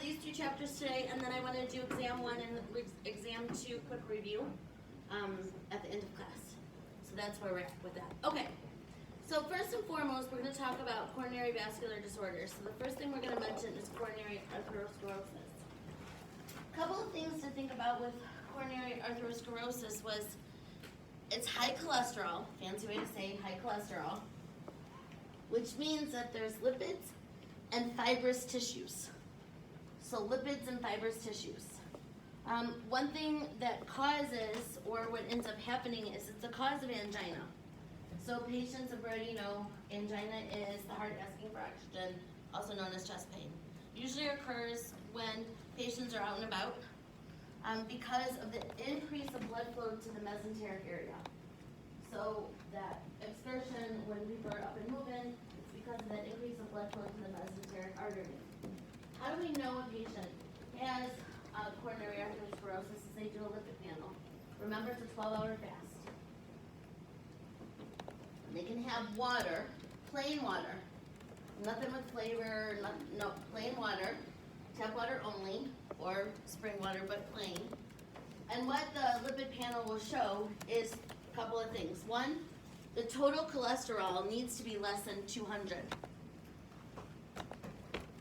these two chapters today, and then I want to do exam 1 and exam 2 quick review at the end of class. So that's where we're at with that. Okay, so first and foremost, we're going to talk about coronary vascular disorders. So the first thing we're going to mention is coronary arteriosclerosis. A couple of things to think about with coronary arteriosclerosis was it's high cholesterol, fancy way to say high cholesterol, which means that there's lipids and fibrous tissues. So lipids and fibrous tissues. One thing that causes, or what ends up happening, is it's a cause of angina. So patients already know angina is the heart asking for oxygen, also known as chest pain. Usually occurs when patients are out and about because of the increase of blood flow to the mesenteric area. So that excursion, when people are up and moving, it's because of that increase of blood flow to the mesenteric artery. How do we know a patient has coronary arteriosclerosis? Is they do a lipid panel. Remember, it's a 12-hour fast. They can have water, plain water, nothing with flavor, no, plain water, tap water only, or spring water, but plain. And what the lipid panel will show is a couple of things. One, the total cholesterol needs to be less than 200.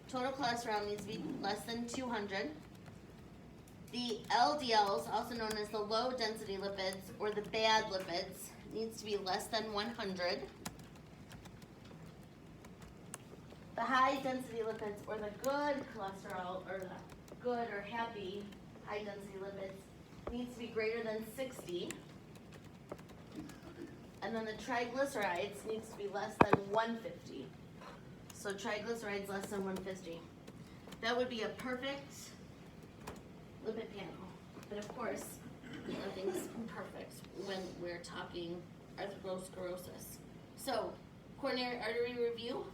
Total cholesterol needs to be less than 200. The LDLs, also known as the low density lipids or the bad lipids, needs to be less than 100. The high density lipids or the good cholesterol or the good or happy high density lipids needs to be greater than 60. And then the triglycerides needs to be less than 150. So triglycerides less than 150. That would be a perfect lipid panel. But of course, nothing's perfect when we're talking arteriosclerosis. So, coronary artery review.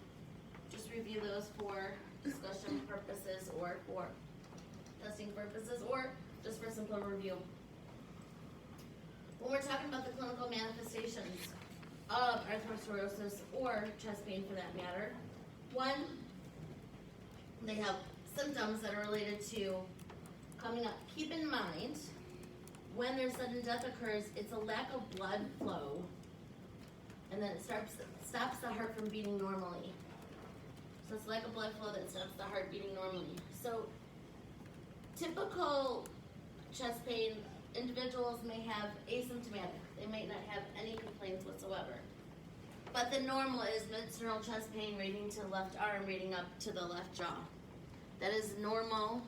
Just review those for discussion purposes or for testing purposes or just for simple review. When we're talking about the clinical manifestations of arteriosclerosis or chest pain for that matter, one, they have symptoms that are related to coming up. Keep in mind, when their sudden death occurs, it's a lack of blood flow, and then it stops the heart from beating normally. So it's lack of blood flow that stops the heart beating normally. So typical chest pain individuals may have asymptomatic. They might not have any complaints whatsoever. But the normal is mid-sternal chest pain radiating to the left arm, radiating up to the left jaw. That is normal,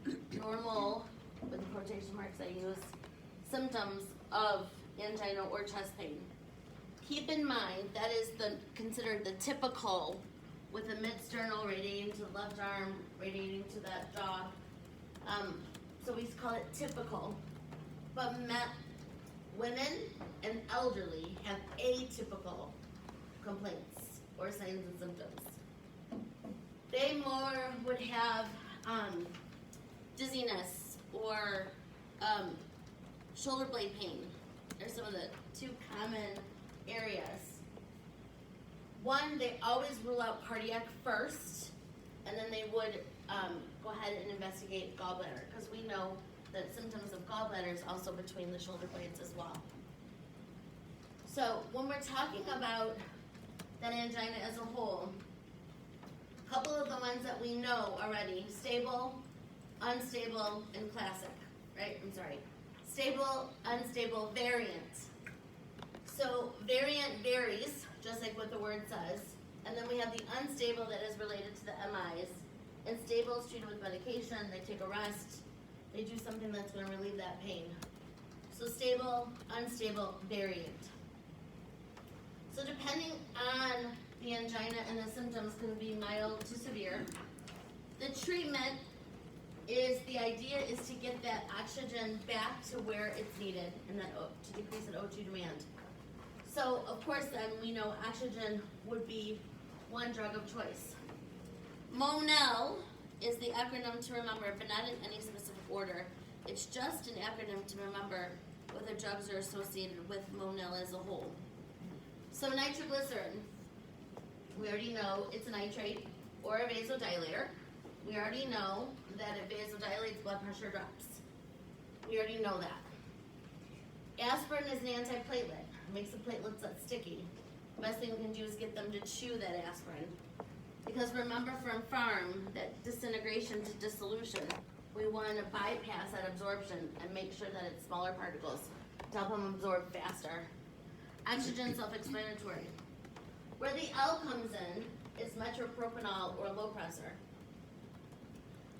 with the quotation marks I use, symptoms of angina or chest pain. Keep in mind, that is considered the typical, with the mid-sternal radiating to the left arm, radiating to that jaw. So we call it typical. But women and elderly have atypical complaints or signs and symptoms. They more would have dizziness or shoulder blade pain. Are some of the two common areas. One, they always rule out cardiac first, and then they would go ahead and investigate gallbladder, because we know that symptoms of gallbladder is also between the shoulder blades as well. So when we're talking about that angina as a whole, a couple of the ones that we know already: stable, unstable, and classic, right? Stable, unstable, variant. So variant varies, just like what the word says. And then we have the unstable that is related to the MIs. And stable is treated with medication, they take a rest, they do something that's going to relieve that pain. So stable, unstable, variant. So depending on the angina and the symptoms can be mild to severe. The treatment the idea is to get that oxygen back to where it's needed and that to decrease that O2 demand. So of course then we know oxygen would be one drug of choice. Monel is the acronym to remember, but not in any specific order. It's just an acronym to remember what the drugs are associated with Monel as a whole. So nitroglycerin, we already know it's a nitrate or a vasodilator. we already know that it vasodilates, blood pressure drops. We already know that. Aspirin is an antiplatelet. It makes the platelets less sticky. The best thing we can do is get them to chew that aspirin. Because remember from pharm, that disintegration to dissolution, we want to bypass that absorption and make sure that it's smaller particles to help them absorb faster. Oxygen, self-explanatory. Where the L comes in is metropropanol or low pressor.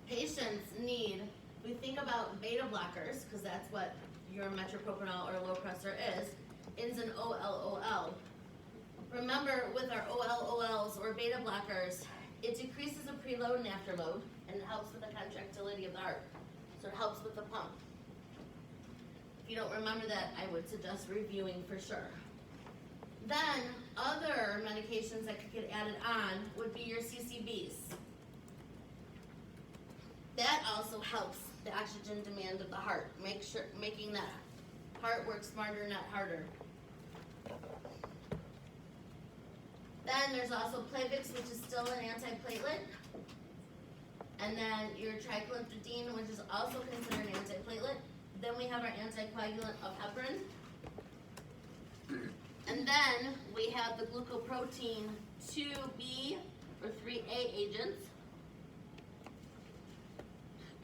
Patients need, we think about beta blockers, because that's what your metropropanol or low pressor is, ends in OLOL. Remember, with our OLOLs or beta blockers, it decreases the preload and afterload, and it helps with the contractility of the heart. So it helps with the pump. If you don't remember that, I would suggest reviewing for sure. Then, other medications that could get added on would be your CCBs. That also helps the oxygen demand of the heart, making that heart work smarter, not harder. Then there's also Plavix, which is still an antiplatelet. And then your triclopyridine, which is also considered an antiplatelet. Then we have our anticoagulant of heparin. And then we have the glucoprotein 2B or 3A agents.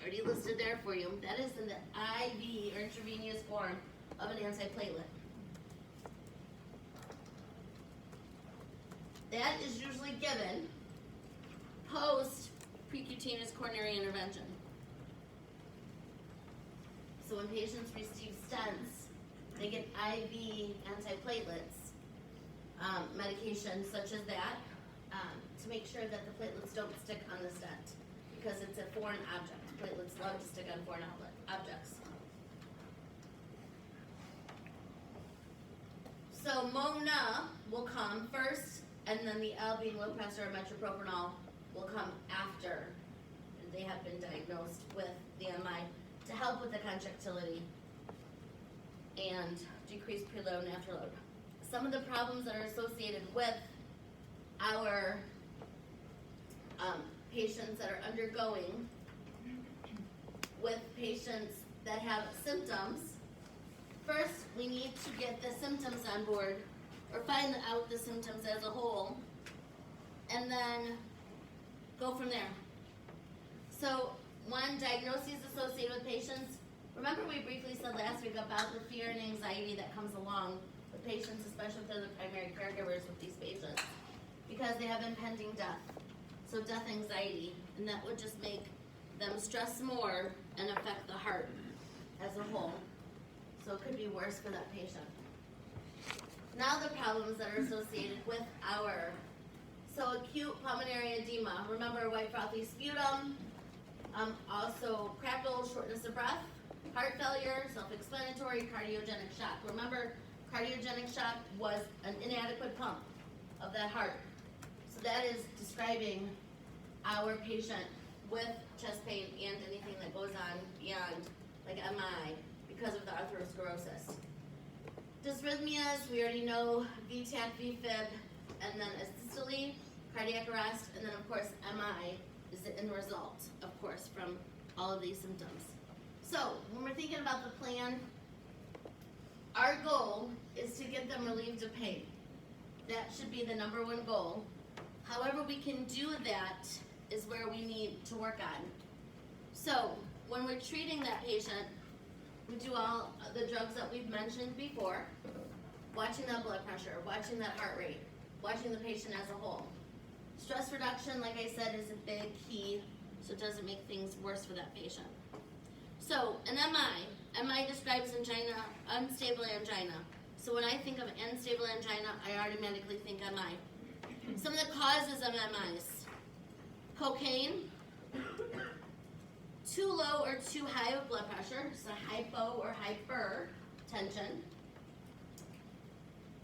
Already listed there for you. That is in the IV or intravenous form of an antiplatelet. That is usually given post percutaneous coronary intervention. So when patients receive stents, they get IV antiplatelets, medication such as that, to make sure that the platelets don't stick on the stent, because it's a foreign object. Platelets love to stick on foreign objects. So MONA will come first, and then the L being low pressure or metropropanol will come after they have been diagnosed with the MI to help with the contractility and decrease preload and afterload. Some of the problems that are associated with our patients that are undergoing, with patients that have symptoms, first we need to get the symptoms on board, or find out the symptoms as a whole, and then go from there. So, one, diagnoses associated with patients. Remember we briefly said last week about the fear and anxiety that comes along with patients, especially if they're the primary caregivers with these patients, because they have impending death. So death anxiety, and that would just make them stress more and affect the heart as a whole. So it could be worse for that patient. Now the problems that are associated with so acute pulmonary edema, remember white frothy sputum, also crackle, shortness of breath, heart failure, self-explanatory, cardiogenic shock. Remember, cardiogenic shock was an inadequate pump of that heart. So that is describing our patient with chest pain and anything that goes on beyond, like MI, because of the atherosclerosis. Dysrhythmias, we already know VTAC, VFib, and then asystole, cardiac arrest, and then of course MI is the end result, of course, from all of these symptoms. So when we're thinking about the plan, our goal is to get them relieved of pain. That should be the number one goal. However we can do that is where we need to work on. So when we're treating that patient, we do all the drugs that we've mentioned before, watching that blood pressure, watching that heart rate, watching the patient as a whole. Stress reduction, like I said, is a big key, so it doesn't make things worse for that patient. So an MI describes angina, unstable angina. So when I think of unstable angina, I automatically think MI. Some of the causes of MIs: cocaine, too low or too high of blood pressure, so hypo or hypertension,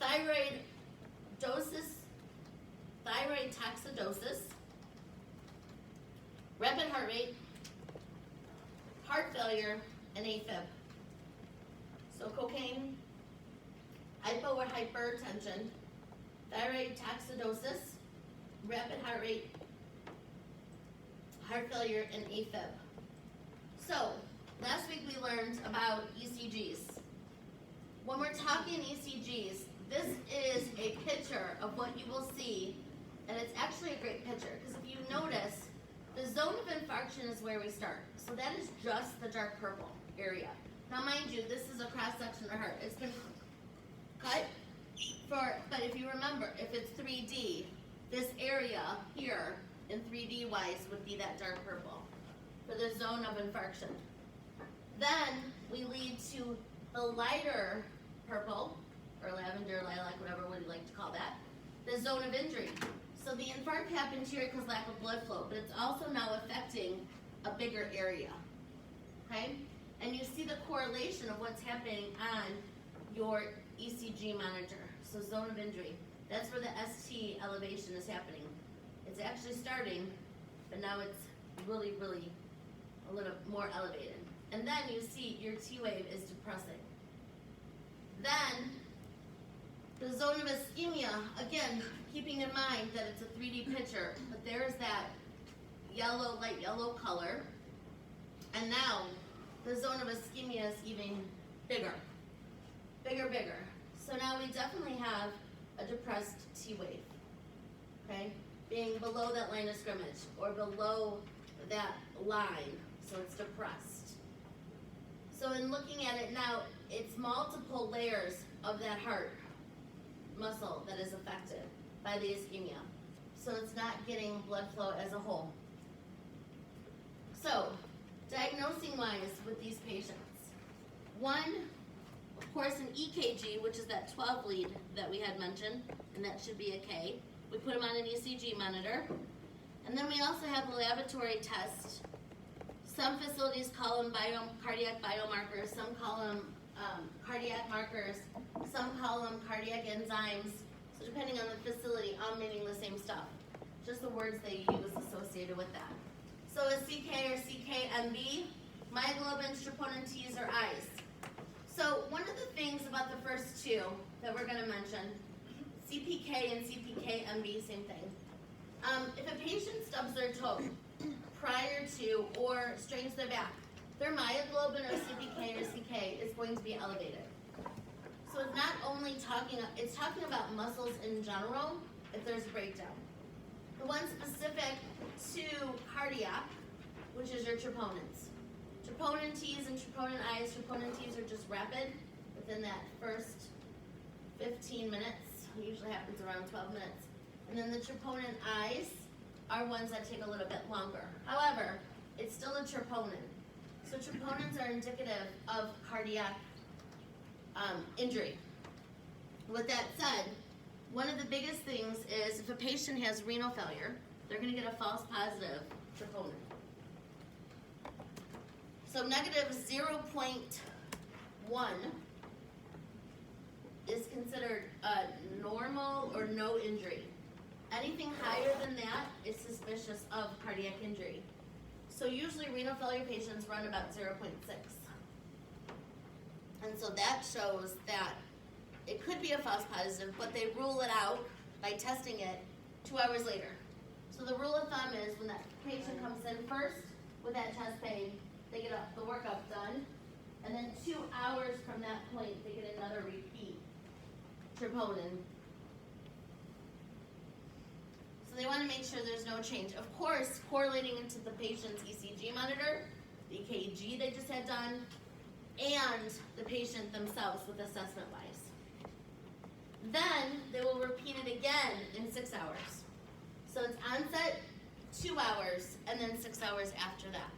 thyroid toxidosis, rapid heart rate, heart failure, and AFib. So cocaine, hypo or hypertension, thyroid toxidosis, rapid heart rate, heart failure, and AFib. So, last week we learned about ECGs. When we're talking ECGs, this is a picture of what you will see, and it's actually a great picture, because if you notice, the zone of infarction is where we start. So that is just the dark purple area. Now mind you, this is a cross-section of the heart. It's been cut but if you remember, if it's 3D, this area here in 3D wise would be that dark purple for the zone of infarction. Then we lead to the lighter purple, or lavender, lilac, whatever would you like to call that, the zone of injury. So the infarct happened here because lack of blood flow, but it's also now affecting a bigger area, okay? And you see the correlation of what's happening on your ECG monitor. So zone of injury, that's where the ST elevation is happening. It's actually starting, but now it's really, really a little more elevated. And then you see your T wave is depressing. Then the zone of ischemia, again, keeping in mind that it's a 3D picture, but there's that yellow, light yellow color. And now the zone of ischemia is even bigger, bigger. So now we definitely have a depressed T wave, okay? Being below that line of scrimmage or below that line, so it's depressed. So in looking at it now, it's multiple layers of that heart muscle that is affected by the ischemia. So it's not getting blood flow as a whole. So, diagnosing wise with these patients. One, of course, an EKG, which is that 12 lead that we had mentioned, and that should be a K. We put them on an ECG monitor. And then we also have a laboratory test. Some facilities call them cardiac biomarkers, some call them cardiac markers, some call them cardiac enzymes. So depending on the facility, all meaning the same stuff. Just the words they use associated with that. So a CK or CKMB, myoglobins, troponin T's, or I's. So one of the things about the first two that we're going to mention, CPK and CPKMB, same thing. If a patient stubs their toe prior to or strains their back, their myoglobin or CPK or CK is going to be elevated. So it's not only it's talking about muscles in general if there's a breakdown. The one specific to cardiac, which is your troponins. Troponin T's and troponin I's. Troponin T's are just rapid within that first 15 minutes. It usually happens around 12 minutes. And then the troponin I's are ones that take a little bit longer. However, it's still a troponin. So troponins are indicative of cardiac injury. With that said, one of the biggest things is if a patient has renal failure, they're going to get a false positive troponin. So negative 0.1 is considered normal or no injury. Anything higher than that is suspicious of cardiac injury. So usually renal failure patients run about 0.6. And so that shows that it could be a false positive, but they rule it out by testing it 2 hours later. So the rule of thumb is when that patient comes in first with that chest pain, they get the workup done, and then 2 hours from that point, they get another repeat troponin. So they want to make sure there's no change. Of course, correlating into the patient's ECG monitor, the EKG they just had done, and the patient themselves with assessment-wise. Then they will repeat it again in 6 hours. So it's onset 2 hours, and then 6 hours after that.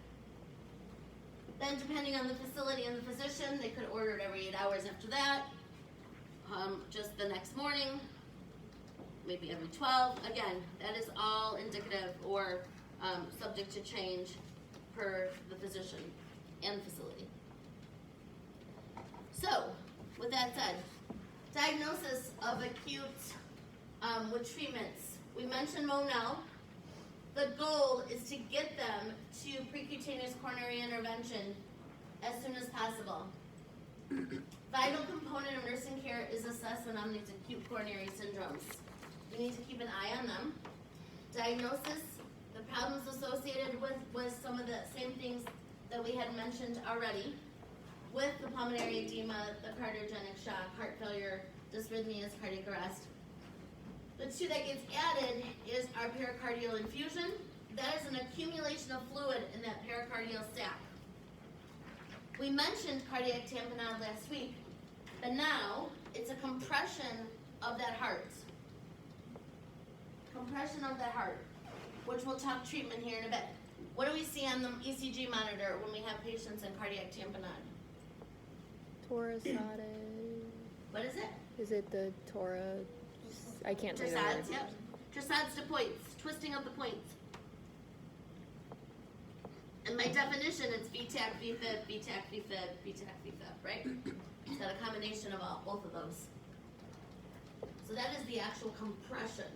Then depending on the facility and the physician, they could order it every 8 hours after that, just the next morning, maybe every 12. Again, that is all indicative or subject to change per the physician and the facility. So, with that said, diagnosis of acute with treatments. We mentioned Monell. The goal is to get them to precutaneous coronary intervention as soon as possible. Vital component of nursing care is assessment on these acute coronary syndromes. We need to keep an eye on them. Diagnosis The problems associated with some of the same things that we had mentioned already, with the pulmonary edema, the cardiogenic shock, heart failure, dysrhythmias, cardiac arrest. The two that gets added is our pericardial infusion. That is an accumulation of fluid in that pericardial sac. We mentioned cardiac tamponade last week, but now it's a compression of that heart. Compression of that heart, which we'll talk treatment here in a bit. What do we see on the ECG monitor when we have patients in cardiac tamponade? Torsades. What is it? Is it the Tora? I can't say the word. Torsades, yep. Torsades de points, twisting of the points. And by definition, it's VTAC, VFib, VTAC, VFib, VTAC, VFib, right? It's got a combination of both of those. So that is the actual compression.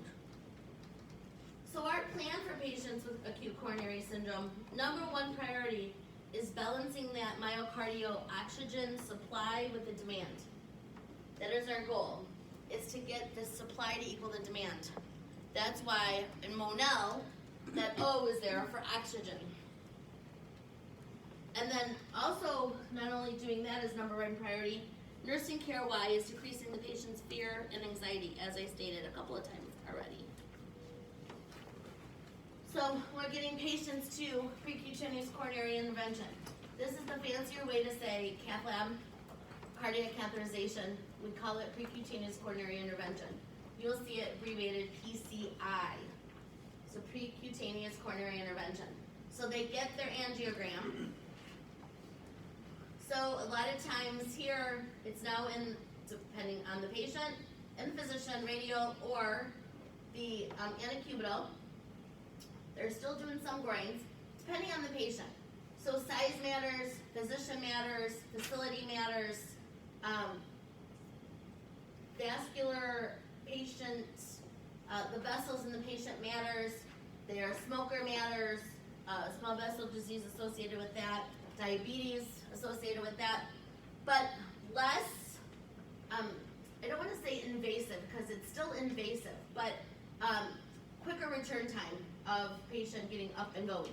So our plan for patients with acute coronary syndrome, number one priority is balancing that myocardial oxygen supply with the demand. That is our goal, is to get the supply to equal the demand. That's why in Monell, that O is there for oxygen. And then also, not only doing that as number one priority, nursing care-wise is decreasing the patient's fear and anxiety, as I stated a couple of times already. So we're getting patients to precutaneous coronary intervention. This is the fancier way to say cath lab, cardiac catheterization. We call it precutaneous coronary intervention. You'll see it abbreviated PCI. So precutaneous coronary intervention. So they get their angiogram. So a lot of times here, it's now in, depending on the patient and the physician, radial or the antecubital. They're still doing some grinds, depending on the patient. So size matters, physician matters, facility matters, vascular patient, the vessels in the patient matters, their smoker matters, small vessel disease associated with that, diabetes associated with that, but less, I don't want to say invasive because it's still invasive, but quicker return time of patient getting up and going.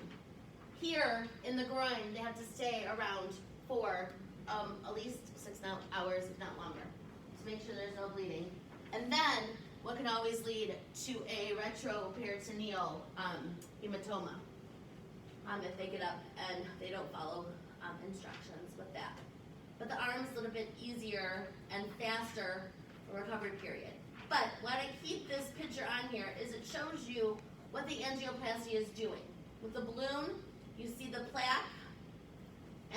Here in the groin, they have to stay around for at least 6 hours, if not longer, to make sure there's no bleeding. And then, what can always lead to a retroperitoneal hematoma if they get up and they don't follow instructions with that. But the arm's a little bit easier and faster recovery period. But why I keep this picture on here is it shows you what the angioplasty is doing. With the balloon, you see the plaque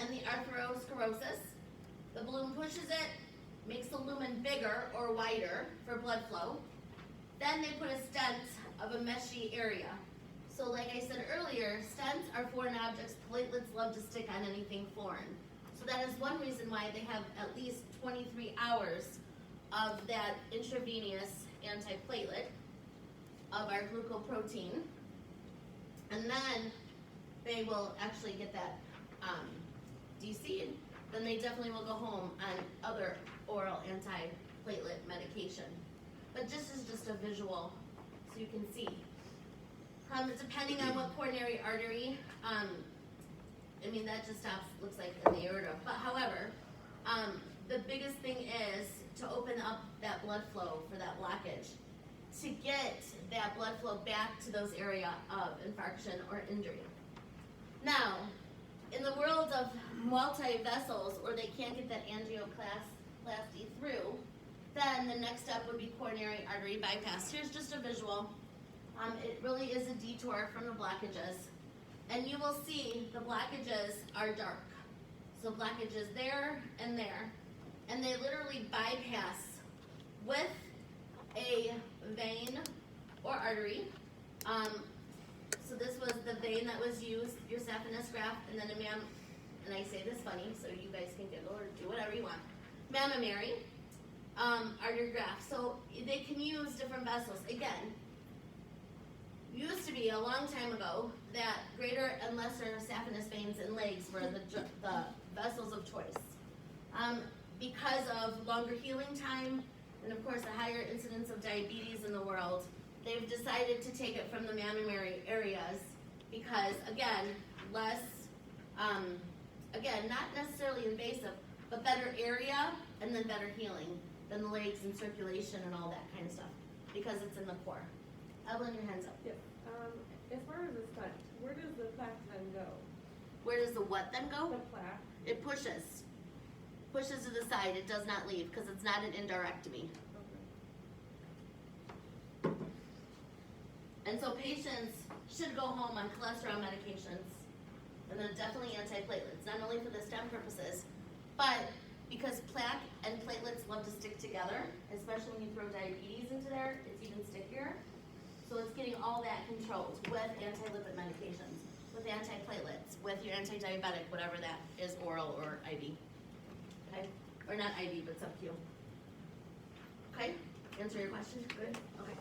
and the atherosclerosis. The balloon pushes it, makes the lumen bigger or wider for blood flow. Then they put a stent of a meshy area. So like I said earlier, stents are foreign objects. Platelets love to stick on anything foreign. So that is one reason why they have at least 23 hours of that intravenous antiplatelet of our glucoprotein. And then they will actually get that DC'd. Then they definitely will go home on other oral antiplatelet medication. But this is just a visual so you can see. Depending on what coronary artery, I mean that just stops, looks like in the aorta. But however, the biggest thing is to open up that blood flow for that blockage, to get that blood flow back to those areas of infarction or injury. Now, in the world of multi-vessels, or they can't get that angioplasty through, then the next step would be coronary artery bypass. Here's just a visual. It really is a detour from the blockages. And you will see the blockages are dark. So blockages there and there. And they literally bypass with a vein or artery. So this was the vein that was used, your saphenous graft, and then and I say this funny, so you guys can giggle or do whatever you want. Mammary artery graft. So they can use different vessels. Again, used to be a long time ago that greater and lesser saphenous veins in legs were the vessels of choice. Because of longer healing time and of course a higher incidence of diabetes in the world, they've decided to take it from the mammary areas because again, less, again, not necessarily invasive, but better area and then better healing than the legs and circulation and all that kind of stuff, because it's in the core. Evelyn, your hands up. Yes. As far as the stunt, where does the plaque then go? Where does the what then go? The plaque. It pushes. Pushes to the side. It does not leave because it's not an endarterectomy. Okay. And so patients should go home on cholesterol medications and then definitely antiplatelets, not only for the stem purposes, but because plaque and platelets love to stick together, especially when you throw diabetes into there, it's even stickier. So it's getting all that controlled with anti-lipid medications, with antiplatelets, with your anti-diabetic, whatever that is, oral or IV. Okay? Or not IV, but sub-Q. Okay? Answer your question? Good? Okay.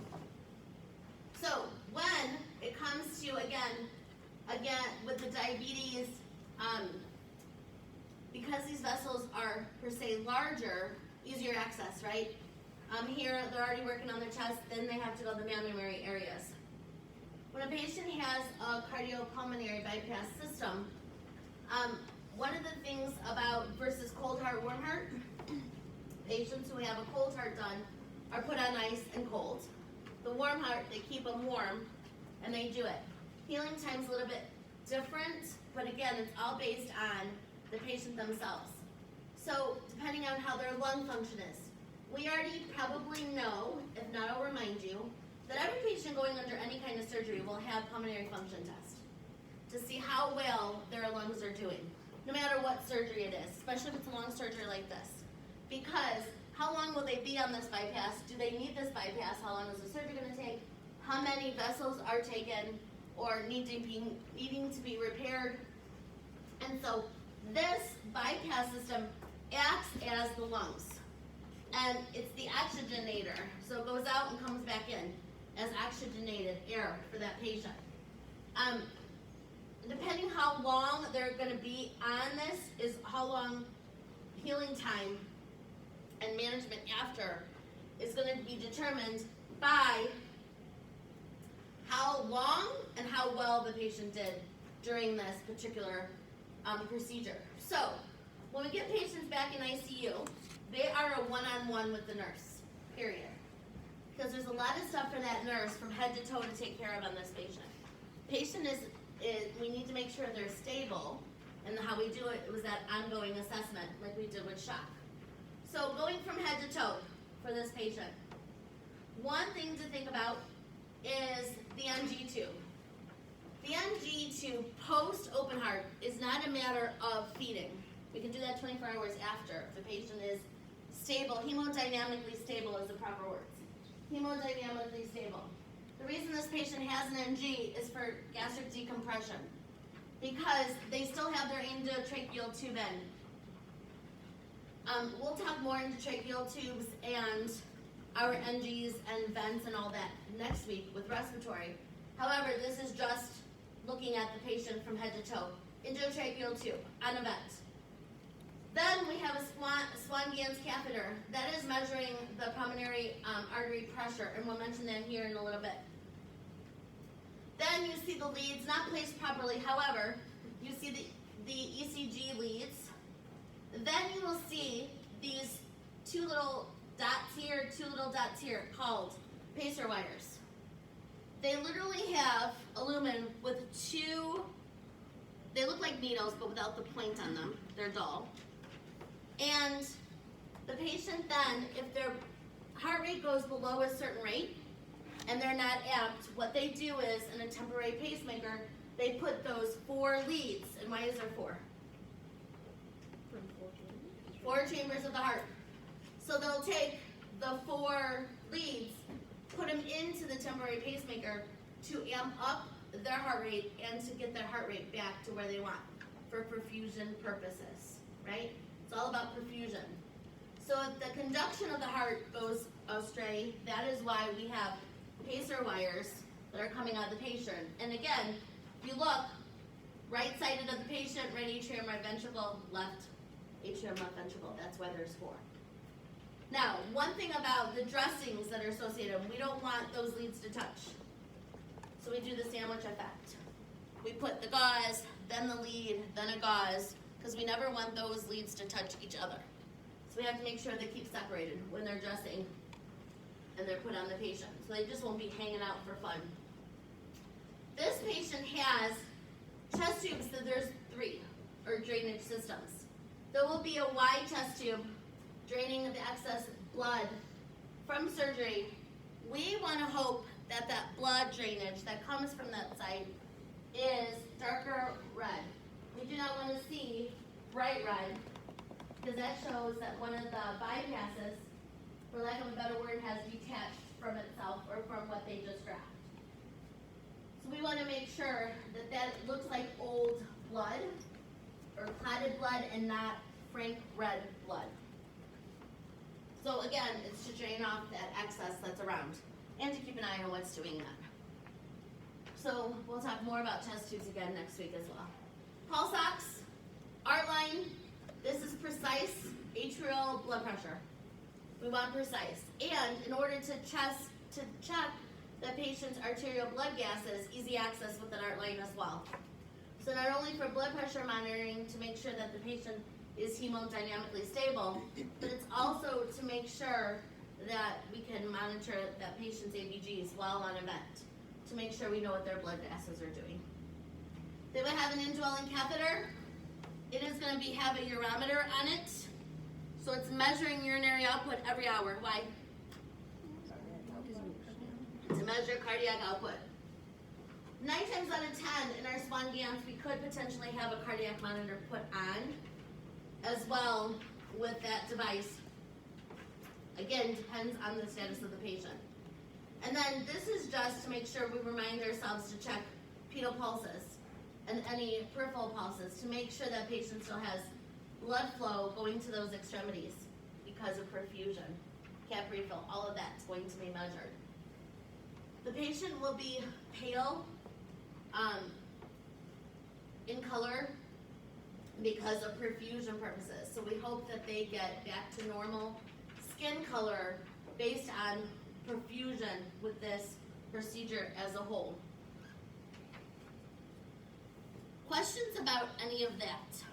So when it comes to, again, with the diabetes, because these vessels are per se larger, easier access, right? Here they're already working on their chest, then they have to go to the mammary areas. When a patient has a cardiopulmonary bypass system, one of the things about versus cold heart, warm heart, patients who have a cold heart done are put on ice and cold. The warm heart, they keep them warm and they do it. Healing time's a little bit different, but again, it's all based on the patient themselves. So depending on how their lung function is, we already probably know, if not I'll remind you, that every patient going under any kind of surgery will have pulmonary function test to see how well their lungs are doing, no matter what surgery it is, especially if it's a long surgery like this. Because how long will they be on this bypass? Do they need this bypass? How long is the surgery going to take? How many vessels are taken or needing to be repaired? And so this bypass system acts as the lungs. And it's the oxygenator. So it goes out and comes back in as oxygenated air for that patient. Depending how long they're going to be on this is how long healing time and management after is going to be determined by how long and how well the patient did during this particular procedure. So when we get patients back in ICU, they are a one-on-one with the nurse, period. Because there's a lot of stuff for that nurse from head to toe to take care of on this patient. Patient is we need to make sure they're stable, and how we do it was that ongoing assessment like we did with shock. So going from head to toe for this patient, one thing to think about is the NG tube. The NG tube post open heart is not a matter of feeding. We can do that 24 hours after if the patient is stable, hemodynamically stable is the proper words. Hemodynamically stable. The reason this patient has an NG is for gastric decompression, because they still have their endotracheal tube in. We'll talk more endotracheal tubes and our NGs and vents and all that next week with respiratory. However, this is just looking at the patient from head to toe. Endotracheal tube on a vent. Then we have a Swan-Ganz catheter. That is measuring the pulmonary artery pressure, and we'll mention that here in a little bit. Then you see the leads not placed properly. However, you see the ECG leads. Then you will see these two little dots here, called pacer wires. They literally have aluminum with they look like needles, but without the point on them. They're dull. And the patient then, if their heart rate goes below a certain rate and they're not amped, what they do is, in a temporary pacemaker, they put those 4 leads. And why is there 4? 4 chambers of the heart. So they'll take the 4 leads, put them into the temporary pacemaker to amp up their heart rate and to get their heart rate back to where they want for perfusion purposes, right? It's all about perfusion. So if the conduction of the heart goes astray, that is why we have pacer wires that are coming out of the patient. And again, if you look, right-sided of the patient, right atrium, right ventricle, left atrium, left ventricle. That's why there's 4. Now, one thing about the dressings that are associated, we don't want those leads to touch. So we do the sandwich effect, we put the gauze, then the lead, then a gauze, because we never want those leads to touch each other. So we have to make sure they keep separated when they're dressing and they're put on the patient. So they just won't be hanging out for fun. This patient has chest tubes, so there's 3, or drainage systems. There will be a wide chest tube draining the excess blood from surgery. We want to hope that that blood drainage that comes from that site is darker red. We do not want to see bright red, because that shows that one of the bypasses, for lack of a better word, has detached from itself or from what they just grafted. So we want to make sure that that looks like old blood or clotted blood and not frank red blood. So again, it's to drain off that excess that's around and to keep an eye on what's doing that. So we'll talk more about chest tubes again next week as well. Pulse ox, art line, this is precise atrial blood pressure. We want precise. And in order to check the patient's arterial blood gases, easy access with an art line as well. So not only for blood pressure monitoring to make sure that the patient is hemodynamically stable, but it's also to make sure that we can monitor that patient's ABGs while on event, to make sure we know what their blood gases are doing. They would have an indwelling catheter. It is going to have a urometer on it, so it's measuring urinary output every hour. Why? To measure cardiac output. 9 times out of 10 in our swan gowns, we could potentially have a cardiac monitor put on as well with that device. Again, depends on the status of the patient. And then this is just to make sure we remind ourselves to check pedal pulses and any peripheral pulses to make sure that patient still has blood flow going to those extremities because of perfusion, cap refill, all of that's going to be measured. The patient will be pale in color because of perfusion purposes. So we hope that they get back to normal skin color based on perfusion with this procedure as a whole. Questions about any of that?